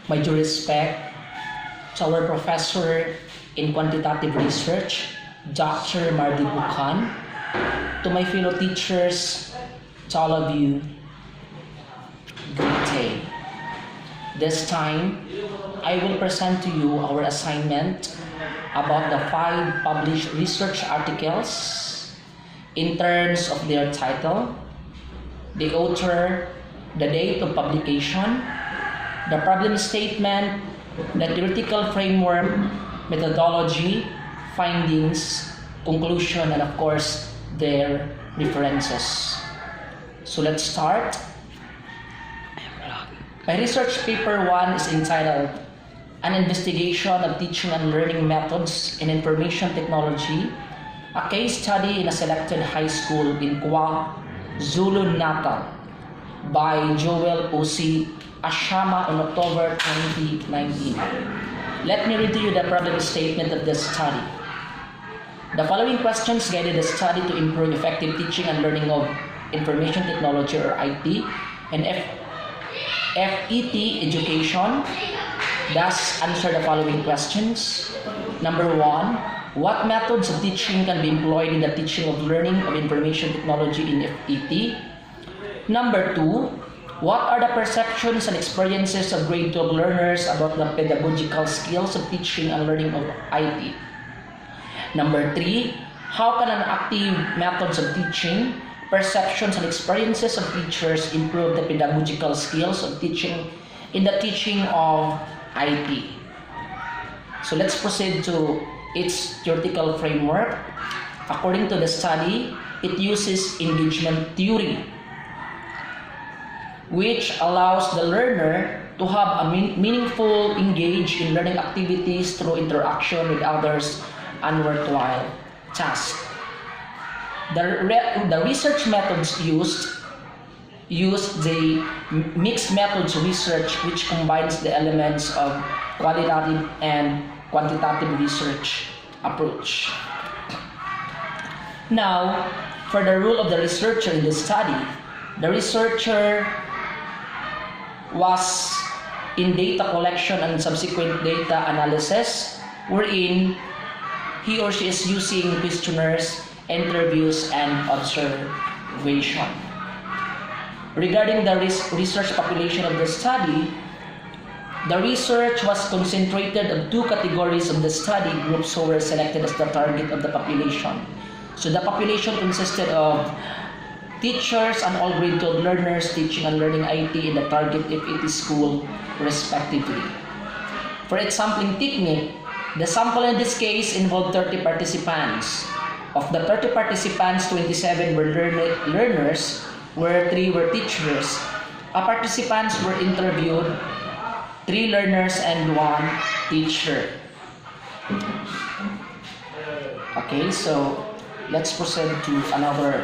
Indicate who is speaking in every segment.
Speaker 1: My due respect to our professor in quantitative research, Dr. Mardi Buchan, to my fellow teachers, to all of you, good day. This time, I will present to you our assignment about the 5 published research articles in terms of their title, the author, the date of publication, the problem statement, the theoretical framework, methodology, findings, conclusion, and of course, their references. So let's start. My research paper 1 is entitled An Investigation of Teaching and Learning Methods in Information Technology, a case study in a selected high school in KwaZulu-Natal by Joel O.C. Ashama on October 2019. Let me read to you the problem statement of this study. The following questions guided the study to improve effective teaching and learning of information technology or IT and FET education. Thus, answer the following questions. Number 1, what methods of teaching can be employed in the teaching of learning of information technology in FET? Number 2, what are the perceptions and experiences of grade 12 learners about the pedagogical skills of teaching and learning of IT? Number 3, how can an active methods of teaching, perceptions and experiences of teachers improve the pedagogical skills of teaching in the teaching of IT? So let's proceed to its theoretical framework. According to the study, it uses engagement theory, which allows the learner to have a meaningful engage in learning activities through interaction with others and worthwhile tasks. The research methods used the mixed methods research, which combines the elements of qualitative and quantitative research approach. Now, for the role of the researcher in the study, the researcher was in data collection and subsequent data analysis, wherein he or she is using questionnaires, interviews, and observation. Regarding the research population of the study, the research was concentrated on 2 categories of the study groups who were selected as the target of the population. So the population consisted of teachers and all grade 12 learners teaching and learning IT in the target FET school respectively. For its sampling technique, the sample in this case involved 30 participants. Of the 30 participants, 27 were learners, where 3 were teachers. Participants were interviewed, 3 learners and 1 teacher. Okay, so let's proceed to another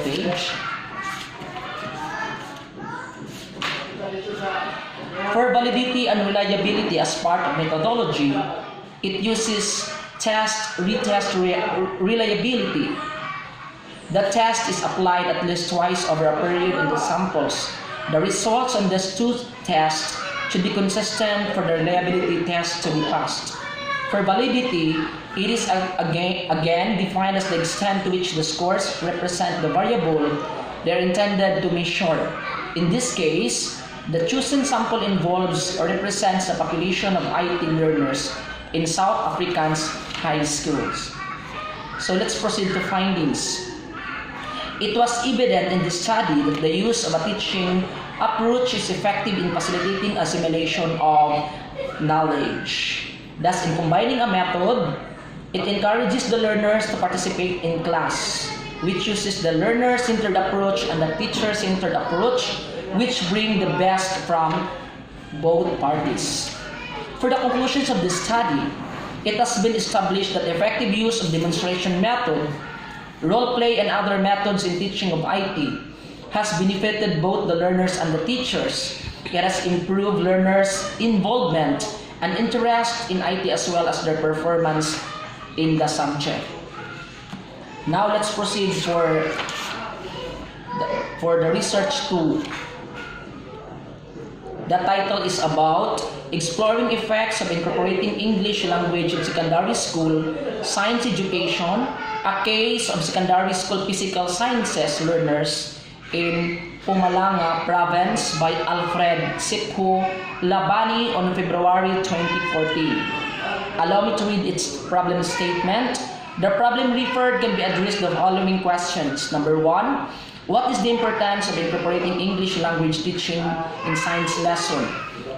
Speaker 1: page. For validity and reliability as part of methodology, it uses retest reliability. The test is applied at least twice over a period in the samples. The results on these 2 tests should be consistent for the reliability test to be passed. For validity, it is again defined as the extent to which the scores represent the variable they are intended to measure. In this case, the chosen sample involves or represents the population of IT learners in South African's high schools. So let's proceed to findings. It was evident in the study that the use of a teaching approach is effective in facilitating assimilation of knowledge. Thus, in combining a method, it encourages the learners to participate in class, which uses the learner-centered approach and the teacher-centered approach, which bring the best from both parties. For the conclusions of this study, it has been established that effective use of demonstration method, role play, and other methods in teaching of IT has benefited both the learners and the teachers. It has improved learners' involvement and interest in IT as well as their performance in the subject. Now let's proceed for the research 2. The title is about exploring effects of incorporating English language in secondary school science education, a case of secondary school physical sciences learners in Pumalanga Province by Alfred Sipho Labani on February 2014. Allow me to read its problem statement. The problem referred can be addressed the following questions. Number 1, what is the importance of incorporating English language teaching in science lesson?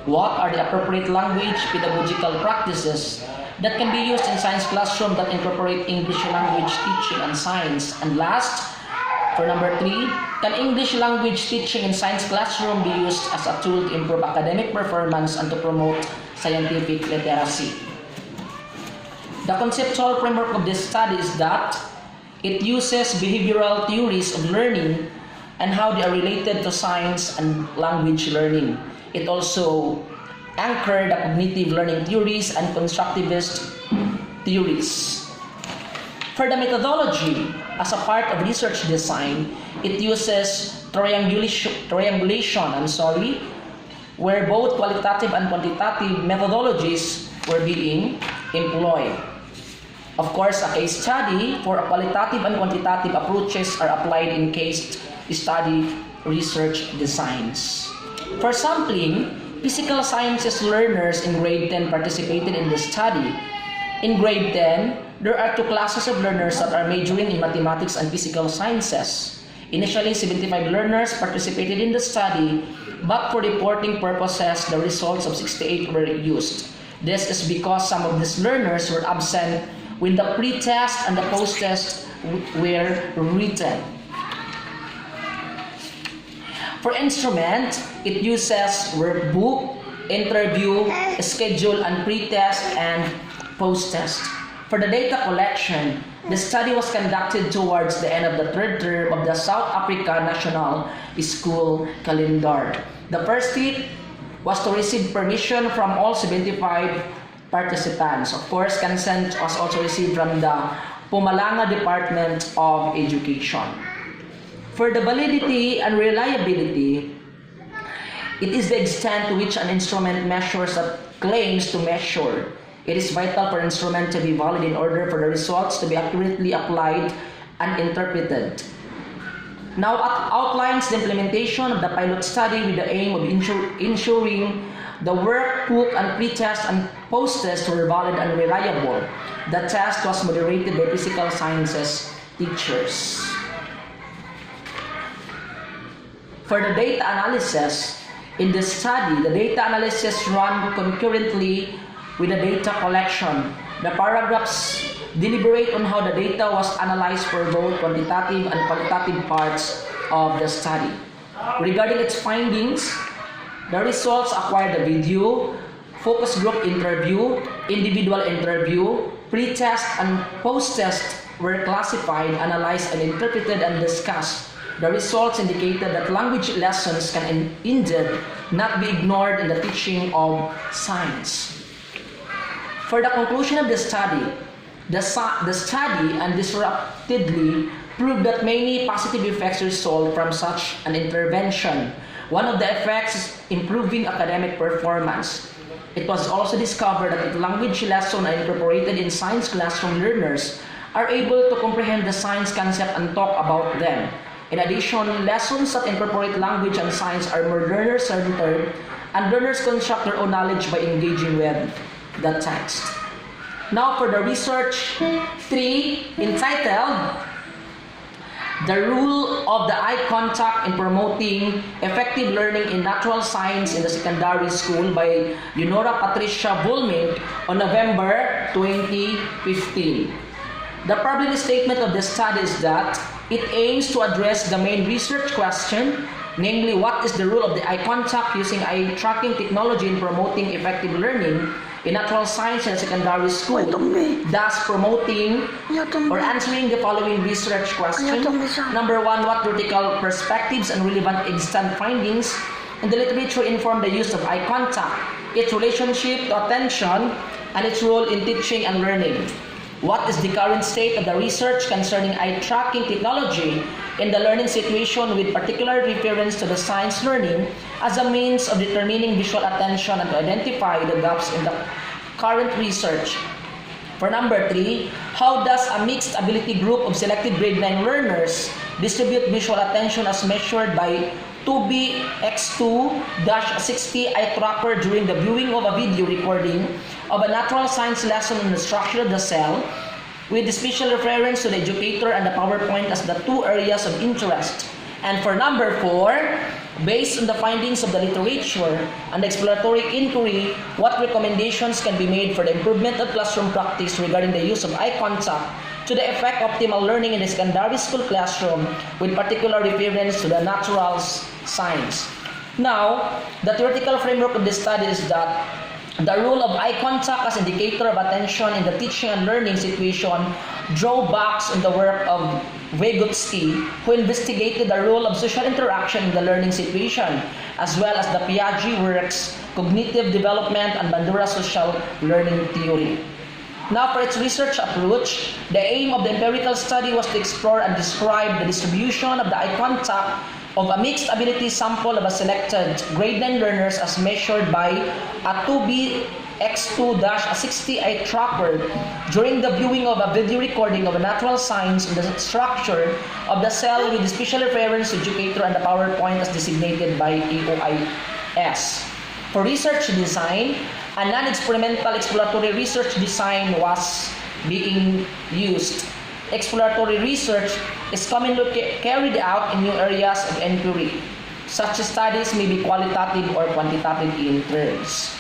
Speaker 1: What are the appropriate language pedagogical practices that can be used in science classroom that incorporate English language teaching and science? And last, for number 3, can English language teaching in science classroom be used as a tool to improve academic performance and to promote scientific literacy? The conceptual framework of this study is that it uses behavioral theories of learning and how they are related to science and language learning. It also anchored the cognitive learning theories and constructivist theories. For the methodology, as a part of research design, it uses triangulation, where both qualitative and quantitative methodologies were being employed. Of course, a case study for qualitative and quantitative approaches are applied in case study research designs. For sampling, physical sciences learners in grade 10 participated in the study. In grade 10, there are 2 classes of learners that are majoring in mathematics and physical sciences. Initially, 75 learners participated in the study, but for reporting purposes, the results of 68 were used. This is because some of these learners were absent when the pre-test and the post-test were written. For instrument, it uses workbook, interview, schedule, and pre-test and post-test. For the data collection, the study was conducted towards the end of the 3rd term of the South Africa National School calendar. The first step was to receive permission from all 75 participants. Of course, consent was also received from the Pumalanga Department of Education. For the validity and reliability, it is the extent to which an instrument measures that claims to measure. It is vital for an instrument to be valid in order for the results to be accurately applied and interpreted. Now it outlines the implementation of the pilot study with the aim of ensuring the workbook and pre-test and post-test were valid and reliable. The test was moderated by physical sciences teachers. For the data analysis, in the study, the data analysis run concurrently with the data collection. The paragraphs deliberate on how the data was analyzed for both quantitative and qualitative parts of the study. Regarding its findings, the results acquired the video, focus group interview, individual interview, pre-test and post-test were classified, analyzed, and interpreted and discussed. The results indicated that language lessons can indeed not be ignored in the teaching of science. For the conclusion of the study, the study undisruptedly proved that many positive effects result from such an intervention. One of the effects is improving academic performance. It was also discovered that if language lessons are incorporated in science classroom, learners are able to comprehend the science concept and talk about them. In addition, lessons that incorporate language and science are more learner-centered, and learners construct their own knowledge by engaging with the text. Now for the research 3, entitled The Role of the Eye Contact in Promoting Effective Learning in Natural Science in the Secondary School by Leonora Patricia Volmink on November 2015. The problem statement of the study is that it aims to address the main research question, namely what is the role of the eye contact using eye tracking technology in promoting effective learning in natural science in secondary school, thus promoting or answering the following research question. Number 1, what theoretical perspectives and relevant extant findings in the literature inform the use of eye contact, its relationship to attention, and its role in teaching and learning. What is the current state of the research concerning eye tracking technology in the learning situation with particular reference to the science learning as a means of determining visual attention and to identify the gaps in the current research? For number 3, how does a mixed ability group of selected grade 9 learners distribute visual attention as measured by 2BX2-60 eye tracker during the viewing of a video recording of a natural science lesson on the structure of the cell, with special reference to the educator and the PowerPoint as the two areas of interest? And for number 4, based on the findings of the literature and the exploratory inquiry, what recommendations can be made for the improvement of classroom practice regarding the use of eye contact to the effect optimal learning in the secondary school classroom with particular reference to the natural science? Now, the theoretical framework of this study is that the role of eye contact as indicator of attention in the teaching and learning situation drawbacks in the work of Vygotsky, who investigated the role of social interaction in the learning situation, as well as the Piaget works, Cognitive Development and Bandura's Social Learning Theory. Now, for its research approach, the aim of the empirical study was to explore and describe the distribution of the eye contact of a mixed ability sample of a selected grade 9 learners as measured by a 2BX2-60 eye tracker during the viewing of a video recording of a natural science in the structure of the cell with special reference to educator and the PowerPoint as designated by AOIS. For research design, a non-experimental exploratory research design was being used. Exploratory research is commonly carried out in new areas of inquiry. Such studies may be qualitative or quantitative in terms.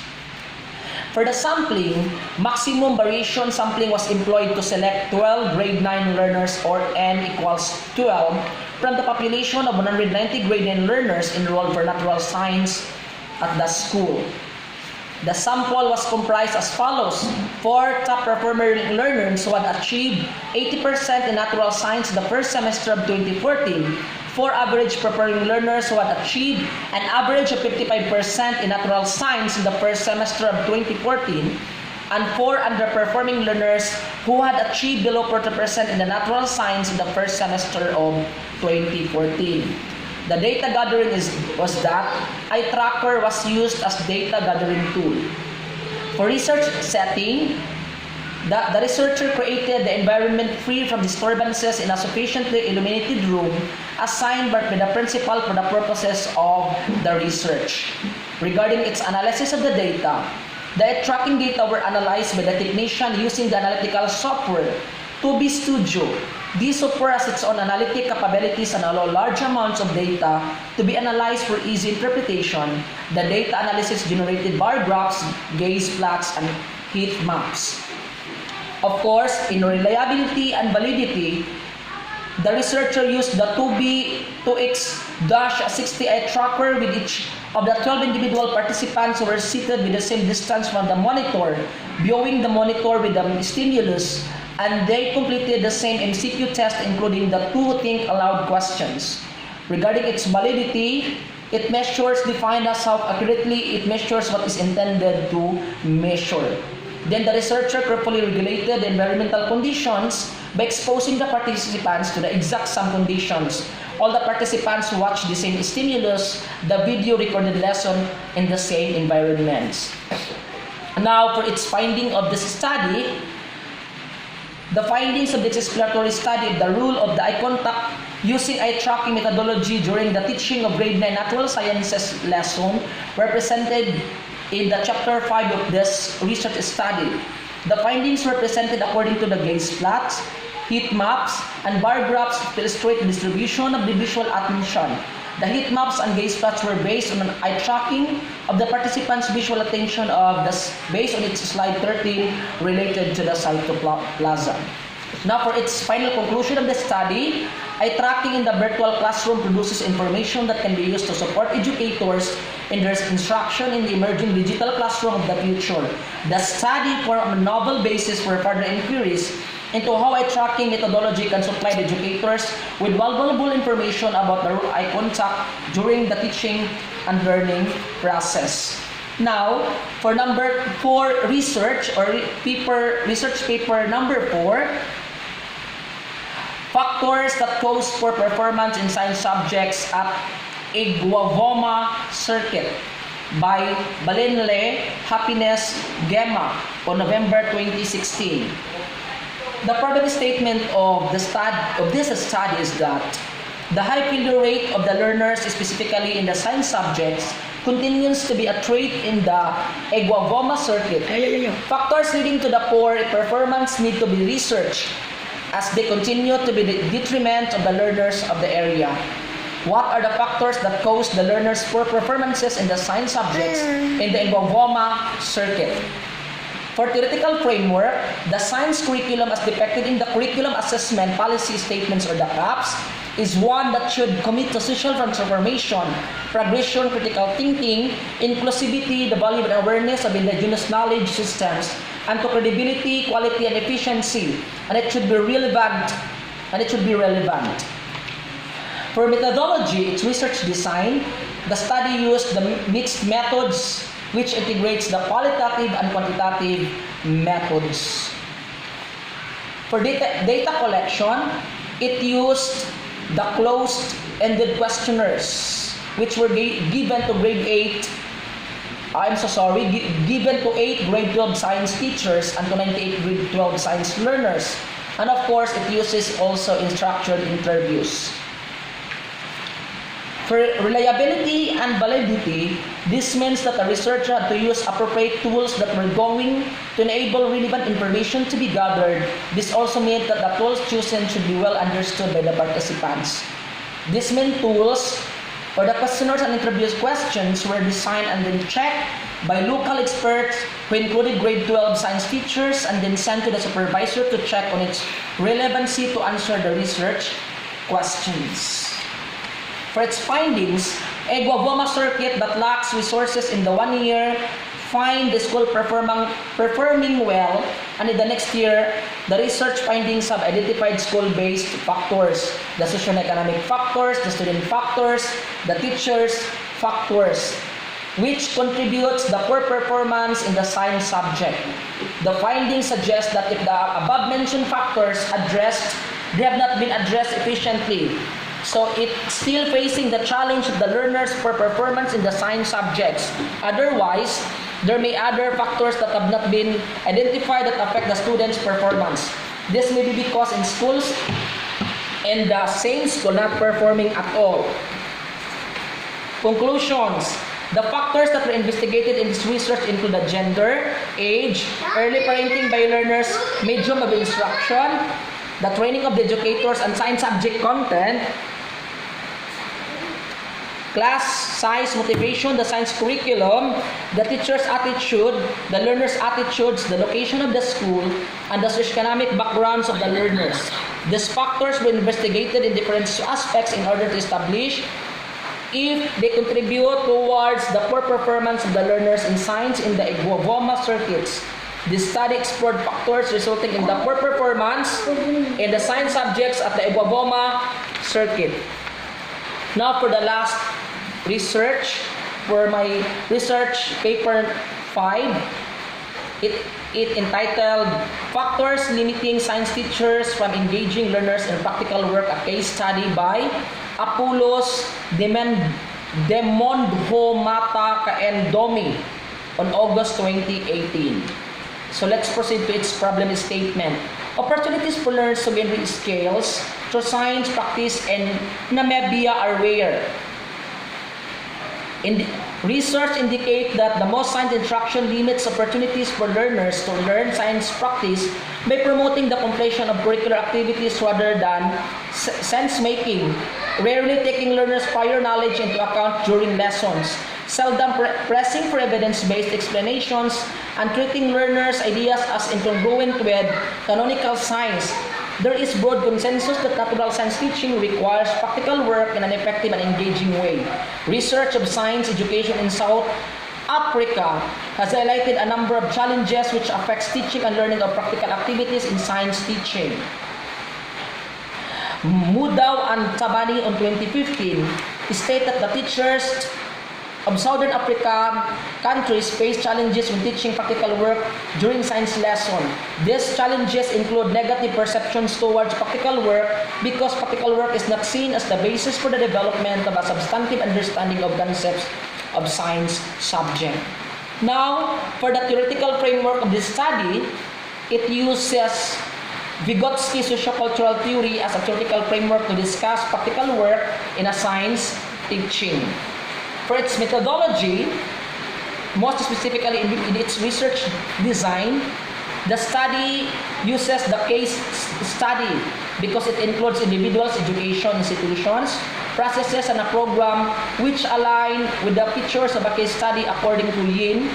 Speaker 1: For the sampling, maximum variation sampling was employed to select 12 grade 9 learners, or N equals 12, from the population of 190 grade 9 learners enrolled for natural science at the school. The sample was comprised as follows: 4 top performer learners who had achieved 80% in natural science in the first semester of 2014, 4 average performing learners who had achieved an average of 55% in natural science in the first semester of 2014, and 4 underperforming learners who had achieved below 40% in the natural science in the first semester of 2014. The data gathering was that eye tracker was used as data gathering tool. For research setting, the researcher created the environment free from disturbances in a sufficiently illuminated room assigned by the principal for the purposes of the research. Regarding its analysis of the data, the eye tracking data were analyzed by the technician using the analytical software 2B Studio. This software has its own analytic capabilities and allow large amounts of data to be analyzed for easy interpretation. The data analysis generated bar graphs, gaze plots, and heat maps. Of course, in reliability and validity, the researcher used the 2B2X-60 eye tracker with each of the 12 individual participants who were seated with the same distance from the monitor, viewing the monitor with the stimulus, and they completed the same MCQ test, including the 2 think aloud questions. Regarding its validity, it measures defined as how accurately it measures what is intended to measure. Then the researcher carefully regulated the environmental conditions by exposing the participants to the exact same conditions. All the participants watched the same stimulus, the video recorded lesson in the same environments. Now, for its finding of this study, the findings of this exploratory study of the rule of the eye contact using eye tracking methodology during the teaching of grade 9 natural sciences lesson were presented in the chapter 5 of this research study. The findings were presented according to the gaze plots, heat maps, and bar graphs to illustrate the distribution of the visual attention. The heat maps and gaze plots were based on an eye tracking of the participants' visual attention based on its slide 13 related to the cytoplasm. Now, for its final conclusion of the study, eye tracking in the virtual classroom produces information that can be used to support educators in their instruction in the emerging digital classroom of the future. The study formed a novel basis for further inquiries into how eye tracking methodology can supply the educators with valuable information about the eye contact during the teaching and learning process. Now, for number 4 research or research paper number 4, factors that cause poor performance in science subjects at Iguavoma Circuit by Balinle Happiness Gemma on November 2016. The problem statement of this study is that the high failure rate of the learners, specifically in the science subjects, continues to be a trait in the Iguavoma Circuit. Factors leading to the poor performance need to be researched as they continue to be the detriment of the learners of the area. What are the factors that cause the learners' poor performances in the science subjects in the Iguavoma Circuit? For theoretical framework, the science curriculum as depicted in the Curriculum Assessment Policy Statements or the CAPS is one that should commit to social transformation, progression, critical thinking, inclusivity, the value and awareness of indigenous knowledge systems, and to credibility, quality, and efficiency. And it should be relevant. For methodology, its research design, the study used the mixed methods which integrates the qualitative and quantitative methods. For data collection, it used the closed-ended questionnaires which were given to given to 8 grade 12 science teachers and to 98 grade 12 science learners. And of course, it uses also structured interviews. For reliability and validity, this means that the researcher had to use appropriate tools that were going to enable relevant information to be gathered. This also meant that the tools chosen should be well understood by the participants. These main tools, or the questionnaires and interviews questions, were designed and then checked by local experts who included grade 12 science teachers and then sent to the supervisor to check on its relevancy to answer the research questions. For its findings, Iguavoma Circuit that lacks resources in the 1 year find the school performing well, and in the next year, the research findings have identified school-based factors, the socioeconomic factors, the student factors, the teachers factors, which contributes the poor performance in the science subject. The findings suggest that if the above-mentioned factors they have not been addressed efficiently. So it's still facing the challenge of the learners for performance in the science subjects. Otherwise, there may other factors that have not been identified that affect the students' performance. This may be because in schools and the same school not performing at all. Conclusions. The factors that were investigated in this research include the gender, age, early parenting by learners, medium of instruction, the training of the educators and science subject content, class size, motivation, the science curriculum, the teacher's attitude, the learner's attitudes, the location of the school, and the socioeconomic backgrounds of the learners. These factors were investigated in different aspects in order to establish if they contribute towards the poor performance of the learners in science in the Iguavoma circuits. This study explored factors resulting in the poor performance in the science subjects at the Iguavoma circuit. Now for the last research, for my research paper 5, it entitled Factors Limiting Science Teachers from Engaging Learners in Practical Work, a case study by Apoulos Demondho Mata Kaendomi on August 2018. So let's proceed to its problem statement. Opportunities for learners to gain skills through science practice in Namibia are rare. Research indicates that the most science instruction limits opportunities for learners to learn science practice by promoting the completion of curricular activities rather than sense-making, rarely taking learners' prior knowledge into account during lessons, seldom pressing for evidence-based explanations, and treating learners' ideas as incongruent with canonical science. There is broad consensus that natural science teaching requires practical work in an effective and engaging way. Research of science education in South Africa has highlighted a number of challenges which affects teaching and learning of practical activities in science teaching. Mudau and Tabani on 2015 state that the teachers of Southern Africa countries face challenges when teaching practical work during science lesson. These challenges include negative perceptions towards practical work because practical work is not seen as the basis for the development of a substantive understanding of concepts of science subject. Now, for the theoretical framework of this study, it uses Vygotsky sociocultural theory as a theoretical framework to discuss practical work in a science teaching. For its methodology, most specifically in its research design, the study uses the case study because it includes individuals' education institutions, processes, and a program which align with the features of a case study according to Yin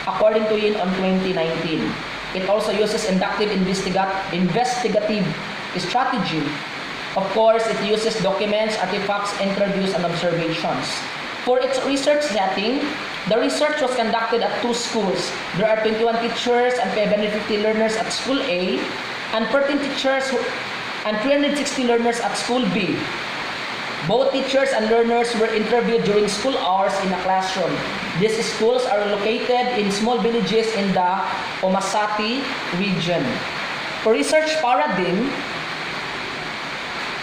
Speaker 1: on 2019. It also uses inductive investigative strategy. Of course, it uses documents, artifacts, interviews, and observations. For its research setting, the research was conducted at 2 schools. There are 21 teachers and 550 learners at School A, and 13 teachers and 360 learners at School B. Both teachers and learners were interviewed during school hours in a classroom. These schools are located in small villages in the Omasati region. For research paradigm,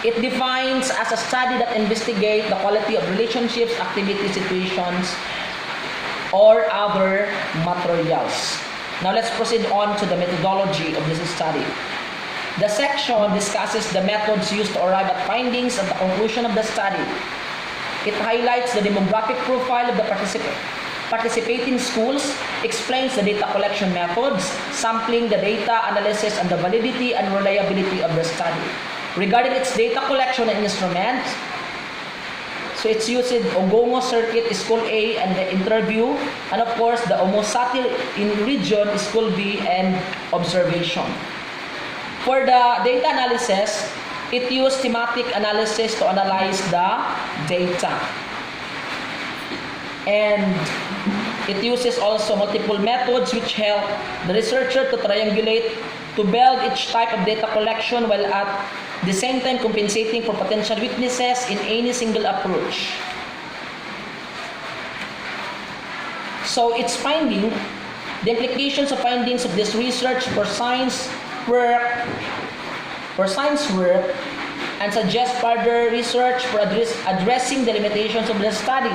Speaker 1: it defines as a study that investigates the quality of relationships, activity, situations, or other materials. Now let's proceed on to the methodology of this study. The section discusses the methods used to arrive at findings at the conclusion of the study. It highlights the demographic profile of the participating schools, explains the data collection methods, sampling the data, analysis, and the validity and reliability of the study. Regarding its data collection and instruments, so it's using Ogongo Circuit School A and the interview, and of course the Omosati in region School B and observation. For the data analysis, it used thematic analysis to analyze the data. And it uses also multiple methods which help the researcher to triangulate to build each type of data collection while at the same time compensating for potential weaknesses in any single approach. So its finding, the implications of findings of this research for science work, and suggest further research for addressing the limitations of the study.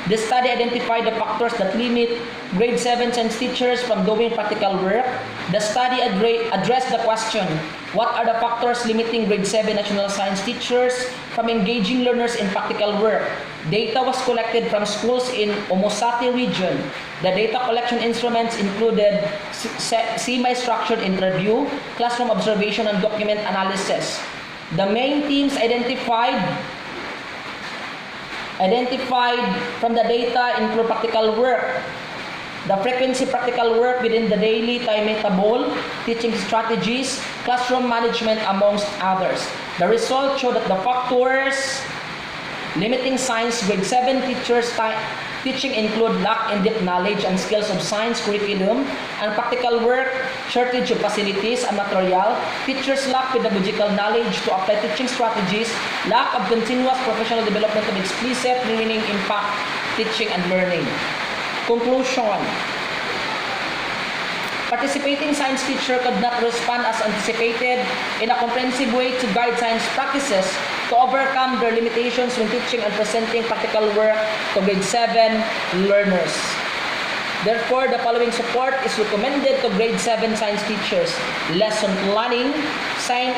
Speaker 1: The study identified the factors that limit grade 7 science teachers from doing practical work. The study addressed the question, what are the factors limiting grade 7 national science teachers from engaging learners in practical work? Data was collected from schools in Omosati region. The data collection instruments included semi-structured interview, classroom observation, and document analysis. The main themes identified from the data include practical work, the frequency practical work within the daily timetable, teaching strategies, classroom management, amongst others. The results show that the factors limiting science grade 7 teachers teaching include lack in depth knowledge and skills of science curriculum and practical work, shortage of facilities and material, teachers lack pedagogical knowledge to apply teaching strategies, lack of continuous professional development of explicit meaning impact teaching and learning. Conclusion. Participating science teacher could not respond as anticipated in a comprehensive way to guide science practices to overcome their limitations when teaching and presenting practical work to grade 7 learners. Therefore, the following support is recommended to grade 7 science teachers. Lesson planning, science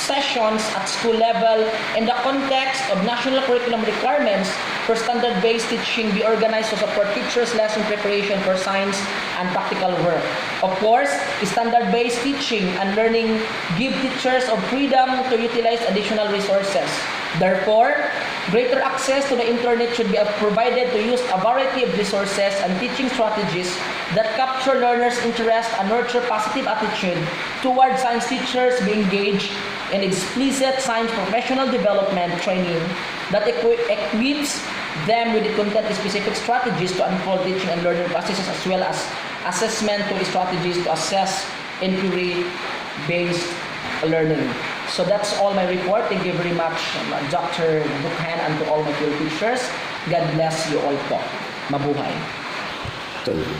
Speaker 1: sessions at school level in the context of national curriculum requirements for standard-based teaching be organized to support teachers' lesson preparation for science and practical work. Of course, standard-based teaching and learning give teachers of freedom to utilize additional resources. Therefore, greater access to the internet should be provided to use a variety of resources and teaching strategies that capture learners' interest and nurture positive attitude towards science teachers being engaged in explicit science professional development training that equips them with the content-specific strategies to unfold teaching and learning processes as well as assessment strategies to assess inquiry-based learning. So that's all my report. Thank you very much, Dr. Bukhan, and to all my field teachers. God bless you all po. Mabuhay.
Speaker 2: Thank you.